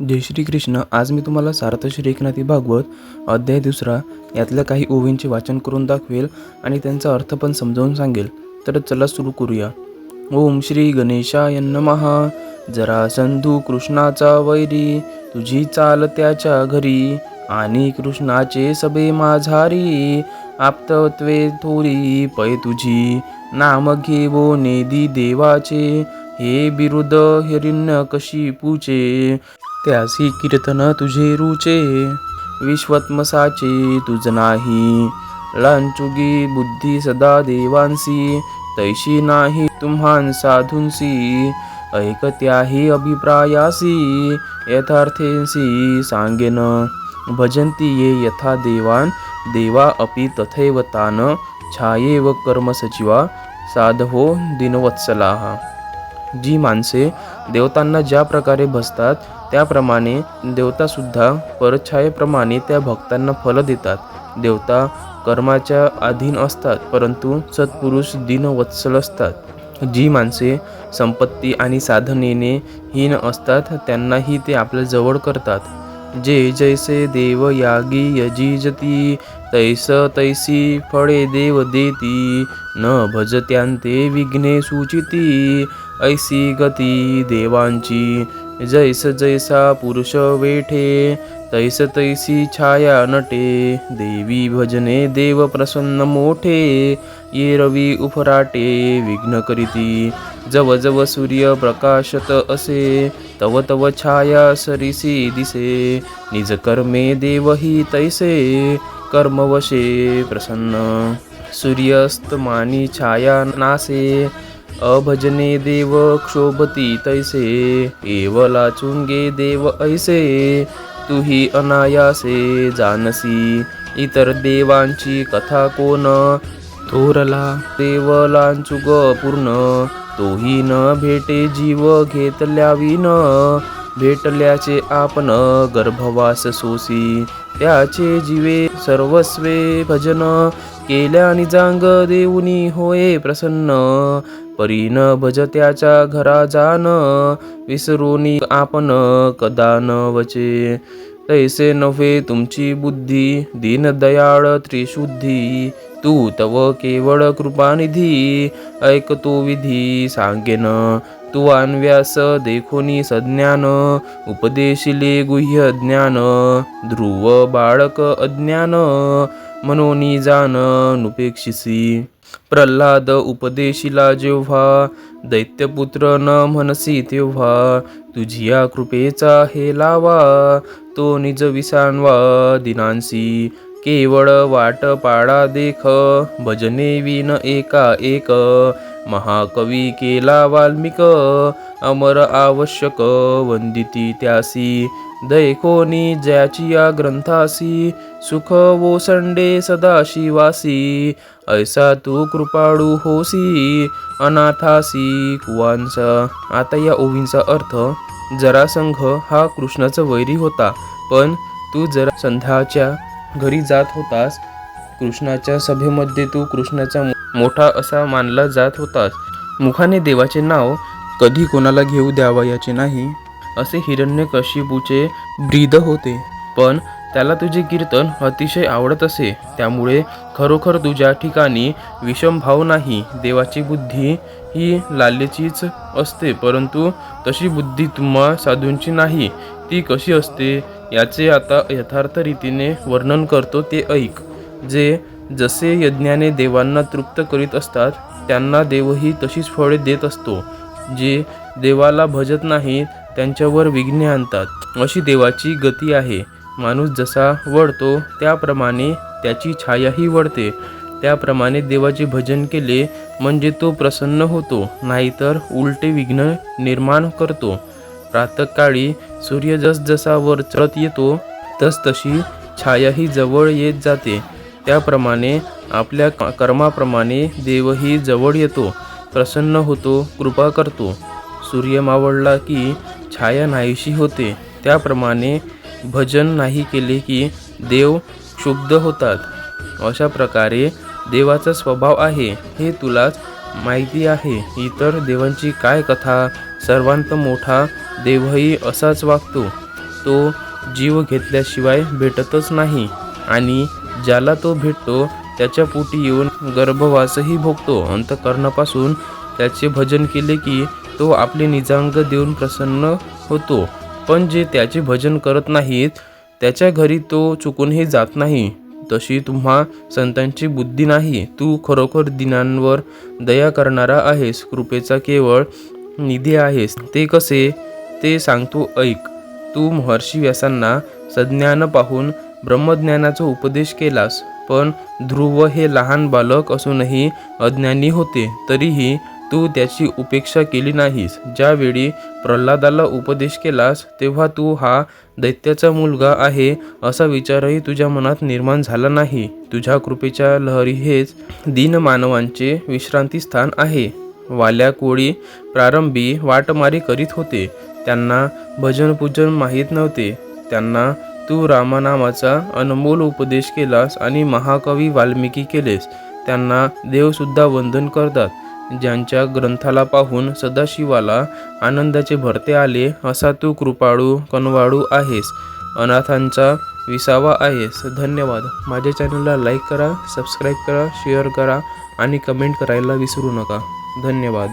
जय श्री कृष्ण. आज मी तुम्हाला सार्थ श्री एकनाथी भागवत अध्याय 2 यातल्या काही ओवींचे वाचन करून दाखवेल आणि त्यांचा अर्थ पण समजावून सांगेल. तर चला सुरू करूया. ओम श्री गणेशाय नमः. जरासंधू कृष्णाचा वैरी, तुझी चाल त्याच्या घरी, आणि कृष्णाचे सबे माझारी, आप्तत्वे थोरी पै तुझी, नाम घेवो नेदी देवाचे, हे बिरुद हिरण्यकशिपूचे, त्यासी कीर्तन तुझे रुचे, विश्वत्मसाचे तुझ नाही, लांचुगी बुद्धी सदा देवांसी, तैशी नाही तुम्हान साधूंसी, ऐकत्याही अभिप्रायासी, यथार्थेंसी सांगेन, भजंती ये यथा देवान, देवा अपि तथैव तान, छायेव कर्म सचिवा, साधवो दिनवत्सलाः. जी माणसे देवतांना ज्या प्रकारे भजतात त्याप्रमाणे देवतासुद्धा परछायेप्रमाणे त्या भक्तांना फल देतात. देवता कर्माच्या अधीन असतात, परंतु सत्पुरुष दीनवत्सल असतात. जी माणसे संपत्ती आणि साधनेने हीन असतात त्यांनाही ते आपल्या जवळ करतात. जे जैसे देव यागी यजिजती, तैस तैसी फळे देव देती, न भजत्यांते विघ्ने सूचिती, ऐसी गती देवांची, जैस जैसा पुरुष वेठे, तैस तैसी छाया नटे, देवी भजने देव प्रसन्न मोठे, ये रवी उफराटे विघ्न करीती, जव जव सूर्य प्रकाशत असे, तव तव छाया सरिसी दिसे, निज कर्मे देवही तैसे, कर्मवशे प्रसन्न, सूर्यस्तमानी छाया नासे, अभजने देव क्षोभती तैसे, एवला चुंगे देव ऐसे, तुही अनायासे जानसी, इतर देवांची कथा कोण, थोरला देवलांचुग पूर्ण, तोही न भेटे जीव घेतल्याविन, भेटल्याचे आपण गर्भवास सोसी, त्याचे जीवे सर्वस्वे भजन, केल्या निजांग देऊनी होय प्रसन्न, परीन भज त्याच्या घरा जान, विसरोनी आपण कदा न वचे, तैसे नव्हे तुमची बुद्धी, दीनदयाळ त्रिशुद्धी, तू तव केवळ कृपानिधी, ऐकतो विधी सांगेन, तू अन्व्यास देखोनी सज्ञान, उपदेशिले गुह्य ज्ञान, ध्रुव बाळक अज्ञान, मनोनी जान नुपेक्षिसी, प्रल्हाद उपदेशिला जेव्हा, दैत्यपुत्र न म्हणसी तेव्हा, तुझिया कृपेचा हे लावा, तो निज विसानवा दिनांसी, केवळ वाट पाडा देख, भजने विन एका एक, महाकवी केला वाल्मिक, अमर आवश्यक वंदिती त्यासी, दैकोनी ज्याची या ग्रंथासी, सुख ओसंडे सदाशिवासी, ऐसा तू कृपाळू होसी, अनाथासी कुवांचा. आता या ओवींचा अर्थ. जरासंघ हा कृष्णाचा वैरी होता, पण तू जरासंधाच्या घरी जात होतास. कृष्णाच्या सभेमध्ये तू कृष्णाचा मोठा असा मानला जात होतास. मुखाने देवाचे नाव कधी कोणाला घेऊ द्यावा याचे नाही, असे हिरण्यकशिपूचे ब्रीद होते. पण त्याला तुझे कीर्तन अतिशय आवडत असे, त्यामुळे खरोखर तुझ्या ठिकाणी विषम भाव नाही. देवाची बुद्धी ही लालचीच असते, परंतु तशी बुद्धी तुम्हा साधूंची नाही. ती कशी असते याचे आता यथार्थ रीतीने वर्णन करतो, ते ऐक. जे जसे यज्ञाने देवांना तृप्त करीत असतात, त्यांना देवही तशीच फळे देत असतो. जे देवाला भजत नाहीत त्यांच्यावर विघ्ने आणतात, अशी देवाची गती आहे. माणूस जसा वळतो त्याप्रमाणे त्याची छायाही वळते. त्याप्रमाणे देवाचे भजन केले म्हणजे तो प्रसन्न होतो, नाहीतर उलटे विघ्न निर्माण करतो. प्रातःकाळी सूर्य जसजसा वर चढत येतो तसतशी छायाही जवळ येत जाते. त्याप्रमाणे आपल्या कर्माप्रमाणे देवही जवळ येतो, प्रसन्न होतो, कृपा करतो. सूर्य मावळला की छाया नाहीशी होते, त्याप्रमाणे भजन नाही केले की देव क्षुब्ध होतात. अशा प्रकारे देवाचा स्वभाव आहे, हे तुलाच माहिती आहे. इतर देवांची काय कथा. सर्वांत मोठा देवही असाच वागतो. तो जीव घेतल्याशिवाय भेटतच नाही आणि ज्याला तो भेटतो त्याच्या पोटी येऊन गर्भवासही भोगतो. अंतःकरणापासून त्याचे भजन केले की तो आपले निजांग देऊन प्रसन्न होतो. पण जे त्याचे भजन करत नाहीत त्याच्या घरी तो चुकूनही जात नाही. तशी तुम्हा संतांची बुद्धी नाही. तू खरोखर दिनांवर दया करणारा आहेस, कृपेचा केवळ निधी आहेस. ते कसे ते सांगतो ऐक. तू महर्षी व्यासांना सज्ञान पाहून ब्रह्मज्ञानाचा उपदेश केलास, पण ध्रुव हे लहान बालक असूनही अज्ञानी होते, तरीही तू त्याची उपेक्षा केली नाहीस. ज्यावेळी प्रल्हादाला उपदेश केलास तेव्हा तू हा दैत्याचा मुलगा आहे असा विचारही तुझ्या मनात निर्माण झाला नाही. तुझ्या कृपेच्या लहरी हेच दीनमानवांचे विश्रांतीस्थान आहे. वाल्या कोळी प्रारंभी वाटमारी करीत होते. त्यांना भजन पूजन माहीत नव्हते. त्यांना तू रामनामाचा अनमोल उपदेश केलास आणि महाकवी वाल्मिकी केलेस. त्यांना देवसुद्धा वंदन करतात. ज्यांच्या ग्रंथाला पाहून सदाशिवाला आनंदाचे भरते आले असा तू कृपाळू कनवाळू आहेस, अनाथांचा विसावा आहेस. धन्यवाद. माझ्या चॅनलला लाईक करा, सबस्क्राईब करा, शेअर करा आणि कमेंट करायला विसरू नका. धन्यवाद.